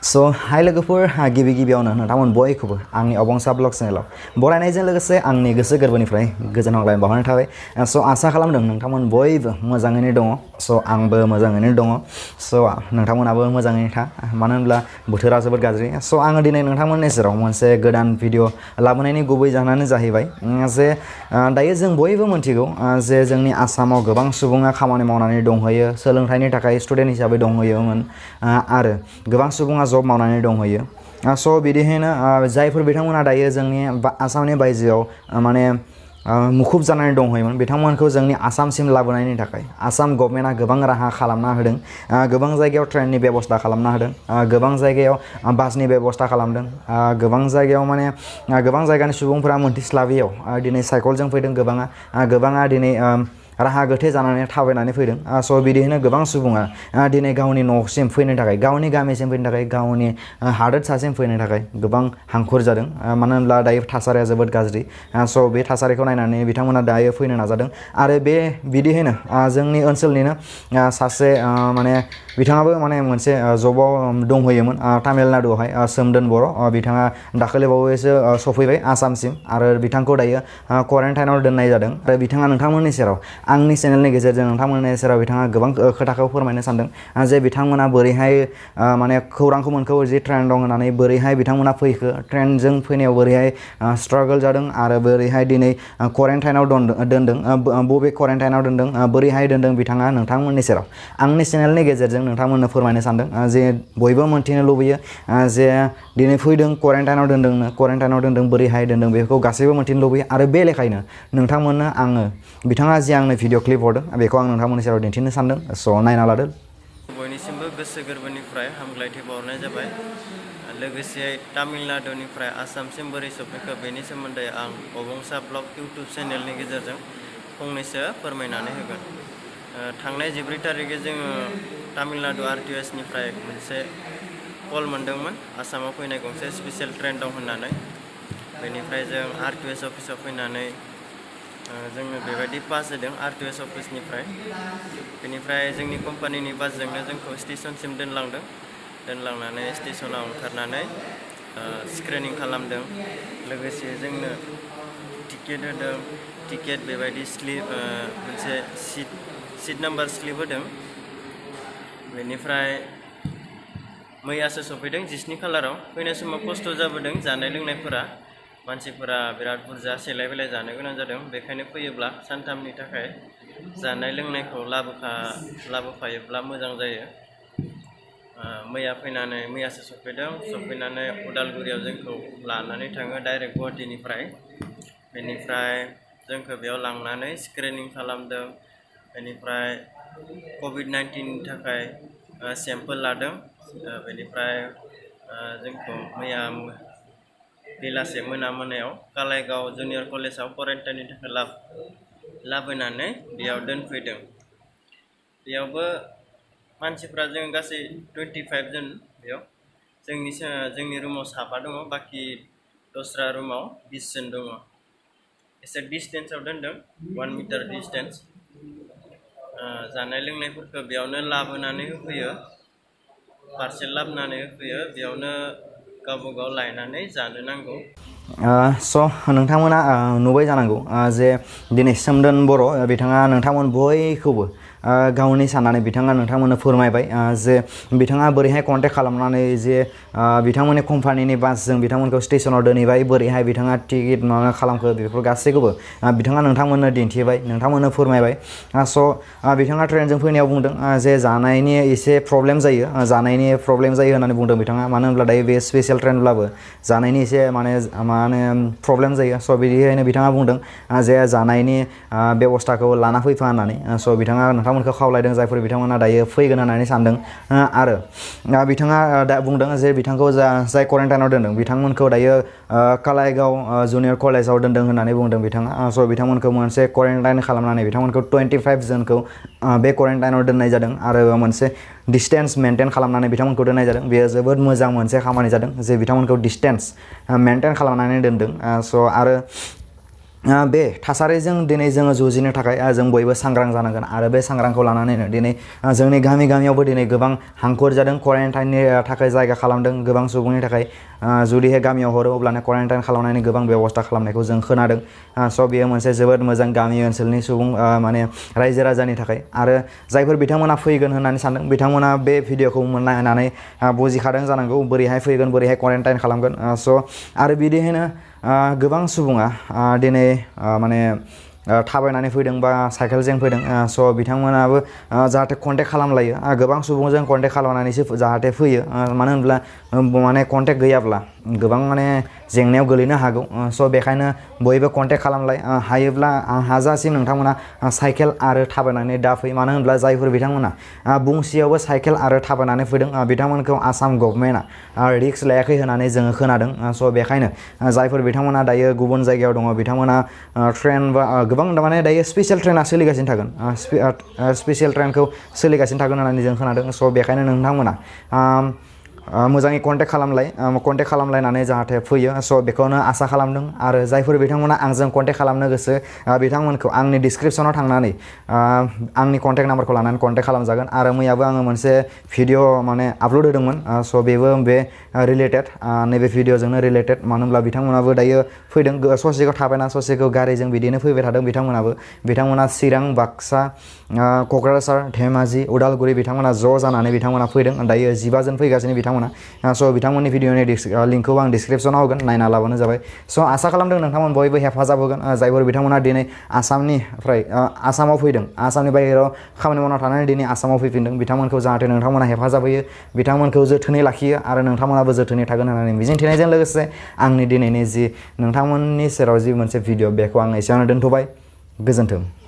So hi लोगोफोर गिबि गिबियावनो नोंथांमोन बयखौबो आंनि अबंसा ब्लग चेनेलाव बरायनायजों लोगोसे आंनि गोसो गोरबोनिफ्राय गोजोन हामलायनाय बावहरनाय थाबाय। So आसा खालामदों नोंथांमोन बयबो मोजाङैनो दङ। So आंबो मोजाङैनो दङ। So नोंथांमोनाबो मोजाङैनो था मानो होनब्ला बोथोरा जोबोद गाज्रि। So आङो दिनै नोंथांमोननि सेराव मोनसे गोदान भिडिअ लाबोनायनि गुबै जाहोनानो जाहैबाय जे दायो जों बयबो मिथिगौ जे जोंनि आसामाव गोबां सुबुङा खामानि मावनानै दंहैयो, सोलोंथाइनि थाखाय स्टुडेन्ट हिसाबै दंहैयोमोन आरो गोबां सुबुङा जब मावनानै दंहैयो। स' बिदिहायनो जायफोर बिथांमोना दायो जोंनि आसामनि बायजोआव माने मुखुब जानानै दंहैयोमोन बिथांमोनखौ जोंनि आसामसिम लाबोनायनि थाखाय आसाम गभर्नमेन्टआ गोबां राहा खालामना होदों। गोबां जायगायाव ट्रेननि बेबस्था खालामना होदों, गोबां जायगायाव बासनि बेबस्था खालामदों, गोबां जायगायाव माने गोबां जायगानि सुबुंफोरा मोनथिस्लाबियाव दिनै साइकेलजों फैदों, गोबाङा दिनै राहा गोथे जानानै थाबायनानै फैदों। स' बिदिनो गोबां सुबुङा दिनै गावनि न'सिम फैनो थाखाय, गावनि गामिसिम फैनो थाखाय, गावनि हादोरसासिम फैनो थाखाय गोबां हांखुर जादों। मानो होनब्ला दायो थासारिया जोबोद गाज्रि। स' बे थासारिखौ नायनानै बिथांमोना दायो फैनो नाजादों आरो बिदिहायनो जोंनि ओनसोलनिनो सासे माने बिथाङाबो माने मोनसे जबाव दंहैयोमोन तामिलनाडुआवहाय, सोमदोन बर'। बिथाङा दाखालि बावैसो सफैबाय आसामसिम आरो बिथांखौ दायो क्वारेन्टाइनाव दोननाय जादों। आरो बिथाङा नोंथांमोननि सेराव आंनि चेनेलनि गेजेरजों नोंथांमोननि सेराव बिथाङा गोबां खोथाखौ फोरमायनो सानदों जे बिथांमोना बोरैहाय माने खौरांखौ मोनखौ जि ट्रेन दं होननानै बोरैहाय बिथांमोना फैखो, ट्रेनजों फैनायाव बोरैहाय स्ट्रागल जादों आरो बोरैहाय दिनै क्वारेन्टाइनाव दोनदों, बबे क्वारेन्टाइनाव दोनदों, बोरैहाय दोनदों बिथाङा नोंथांमोननि सेराव आंनि चेनेलनि गेजेरजों नोंथांमोननो फोरमायनो सानदों। जे बयबो मोनथिनो लुबैयो जे दिनै फैदों क्वारेन्टाइनाव दोनदों बोरैहाय दोनदों बेखौ गासैबो मोनथिनो लुबैयो। आरो बे लेखायैनो नोंथांमोननो आङो बिथाङा जे आंनो भिडिअ क्लिप हरदों बेखौ आं नोंथांमोननि सेराव दिन्थिनो सानदों। स' नायना लादो। बयनिसिमबो गोसो गोरबोनिफ्राय हामग्लायथि बावहरनाय जाबाय। लोगोसे तामिलनाडुनिफ्राय आसामसिम बोरै सफैखो बेनि सोमोन्दै आं अबंसा ब्लग इउटुब चेनेलनि गेजेरजों फंनैसो फोरमायनानै होगोन। थांनाय 14 तारिखै जोङो तामिलनाडु आरटिएसनिफ्राय मोनसे कल मोनदोंमोन आसामाव फैनाय गंसे स्पेसियेल ट्रेन दं होननानै। बेनिफ्राय जों आरटिएस अफिसाव फैनानै जोङो बेबायदि पास होदों आरटिएस अफिसनिफ्राय। बेनिफ्राय जोंनि कम्पानिनि बासजोंनो जोंखौ स्टेसनसिम दोनलांनानै स्टेसनाव ओंखारनानै स्क्रिनिं खालामदों। लोगोसे जोंनो टिकेट होदों, टिकेट बेबायदि स्लिप मोनसे सिट नाम्बार स्लिप होदों। बेनिफ्राय मैयासो सफैदों 17 खालाराव। फैनाय समाव खस्थ' जाबोदों जानाय लोंनायफोरा, मानसिफोरा बिराद बुरजा सेलाय बेलाय जानो गोनां जादों। बेखायनो फैयोब्ला सानथामनि थाखाय जानाय लोंनायखौ लाबोफायोब्ला मोजां जायो। मैयासो सफैनानै उदालगुरियाव जोंखौ लानानै थाङो डाइरेक्ट गुवाहाटीनिफ्राय। बेनिफ्राय जोंखौ बेयाव लांनानै स्क्रिनिं खालामदों। बेनिफ्राय कभिड-19नि थाखाय सेम्पोल लादों। बेनिफ्राय जोंखौ मैया बेलासे मोनायाव कालाइगाव जुनियर कलेजाव क्वारेन्टाइननि थाखाय लाबोनानै बेयाव दोनफैदों। बेयावबो मानसिफ्रा जों गासै 25 जन बेयाव। जोंनि रुमाव 7 दङ, बाखि दस्रा रुमाव 20 जन दङ। एसे डिसटेन्सआव दोनदों, 1 मिटार डिसटेन्स। जानाय लोंनायफोरखौ बेयावनो लाबोनानै होफैयो, पार्सेल लाबोनानै होफैयो, बेयावनो गावबागाव लायनानै जानो नांगौ। स' नोंथांमोना नुबाय जानांगौ जे दिनै सोमदोन बर' बिथाङा नोंथांमोन बयखौबो गावनि साननानै बिथाङा नोंथांमोननो फोरमायबाय जे बिथाङा बोरैहाय कन्टेक्ट खालामनानै जे बिथांमोननि कम्पानिनि बासजों बिथांमोनखौ स्टेसनाव दोनहैबाय, बोरैहाय बिथाङा टिकेट माबा खालामखो बेफोर गासैखौबो बिथाङा नोंथांमोननो दिन्थिबाय, नोंथांमोननो फोरमायबाय। स' बिथाङा ट्रेनजों फैनायाव बुंदों जे जानायनि एसे प्रब्लेम जायो होननानै बुंदों बिथाङा। मानो होनब्ला दायो बे स्पेसियेल ट्रेनब्लाबो जानायनि एसे माने प्रब्लेम जायो। स' बिदिहायनो बिथाङा बुंदों जे जानायनि बेबस्थाखौ लाना फैफा होननानै। स' बिथाङा नोंथांमोनखौ खावलायदों जायफोर बिथांमोना दायो फैगोन होननानै सानदों। आरो बिथाङा दा बुंदों जे बिथांखौ जाय क्वारेन्टाइनाव दोनदों बिथांमोनखौ दायो कालाइगाव जुनियर कलेजाव दोनदों होननानै बुंदों बिथाङा। स' बिथांमोनखौ मोनसे क्वारेन्टाइन खालामनानै बिथांमोनखौ 25 जनखौ बे क्वारेन्टाइनाव दोननाय जादों आरो मोनसे डिसटेन्स मेनटेन खालामनानै बिथांमोनखौ दोननाय जादों। बेयो जोबोद मोजां मोनसे खामानि जादों जे बिथांमोनखौ डिसटेन्स मेनटेन खालामनानै दोनदों। स' आरो बे थासारिजों दिनै जोङो जुजिनो थाखाय जों बयबो सांग्रां जानांगोन आरो बे सांग्रांखौ लानानैनो दिनै जोंनि गामियावबो दिनै गोबां हांखुर जादों क्वारेन्टाइननि थाखाय जायगा खालामदों गोबां सुबुंनि थाखाय जुदिहाय गामियाव हरो अब्लानो क्वारेन्टाइन खालामनायनि गोबां बेबस्था खालामनायखौ जों खोनादों स' बेयो मोनसे जोबोद मोजां गामि ओनसोलनि सुबुं माने रायजो राजानि थाखाय आरो जायफोर बिथांमोना फैगोन होननानै सानदों बिथांमोना बे भिडिअखौ नायनानै बुजिखादों जानांगौ बोरैहाय फैगोन बोरैहाय क्वारेन्टाइन खालामगोन स' आरो बिदिहायनो गोबां सुबुङा दिनै माने थाबायनानै फैदों बा साइकेलजों फैदों स' बिथांमोनाबो जाहाथे कन्टेक्ट खालामलायो गोबां सुबुंजों कन्टेक्ट खालामनानैसो जाहाथे फैयो मानो होनब्ला माने कन्टेक्ट गैयाब्ला गोबां माने जेंनायाव गोलैनो हागौ स' बेखायनो बयबो कन्टेक्ट खालामलाय हायोब्ला हाजासिम नोंथांमोना साइकेल आरो थाबायनानै दा फै मानो होनब्ला जायफोर बिथांमोना बुंसियावबो साइकेल आरो थाबायनानै फैदों बिथांमोनखौ आसाम गभर्नमेन्टआ रिक्स लायाखै होननानै जोङो खोनादों स' बेखायनो जायफोर बिथांमोना दायो गुबुन जायगायाव दङ बिथांमोना ट्रेन बा गोबां माने दायो स्पेसियेल ट्रेना सोलिगासिनो थागोन स्पेसियेल ट्रेनखौ सोलिगासिनो थागोन होननानै जों खोनादों स' बेखायनो नोंथांमोना मोजाङै कन्टेक्ट खालामलायनानै जाहाथे फैयो स' बेखौनो आसा खालामदों आरो जायफोर बिथांमोना आंजों कन्टेक्ट खालामनो गोसो बिथांमोनखौ आंनि डिसक्रिपसनाव थांनानै आंनि कन्टेक्ट नाम्बारखौ लानानै कन्टेक्ट खालामजागोन आरो मैयाबो आङो मोनसे भिडिअ माने आपल'ड होदोंमोन स' बेबो बे रिलेटेड नैबे भिडिअजोंनो रिलेटेड मानो होनब्ला बिथांमोनाबो दायो फैदों ससेखौ थाबायना ससेखौ गारिजों बिदिनो फैबाय थादों बिथांमोना चिरां बाक्सा क'क्राझार धेमाजि उदालगुरि बिथांमोना ज' जानानै बिथांमोना फैदों दायो 15 जन फैगासिनो बिथांमोना स' बिथांमोननि भिडिअनि लिंकखौ आं डिसक्रिपसनाव होगोन नायना लाबानो जाबाय स' आसा खालामदों नोंथांमोन बयबो हेफाजाब होगोन जायफोर बिथांमोना दिनै आसामाव फैदों आसामनि बाहेरायाव खामानि मावना थानानै दिनै आसामाव फैफिनदों बिथांमोनखौ जाहाथे नोंथांमोना हेफाजाब होयो बिथांमोनखौ जोथोनै लाखियो आरो नोंथांमोनाबो जोथोनै थागोन होननानै मिजिंथिनायजों लोगोसे आंनि दिनैनि जि नोंथांमोननि सेराव जि मोनसे भिडिअ बेखौ आं एसेयावनो दोनथ'बाय गोजोन्थों।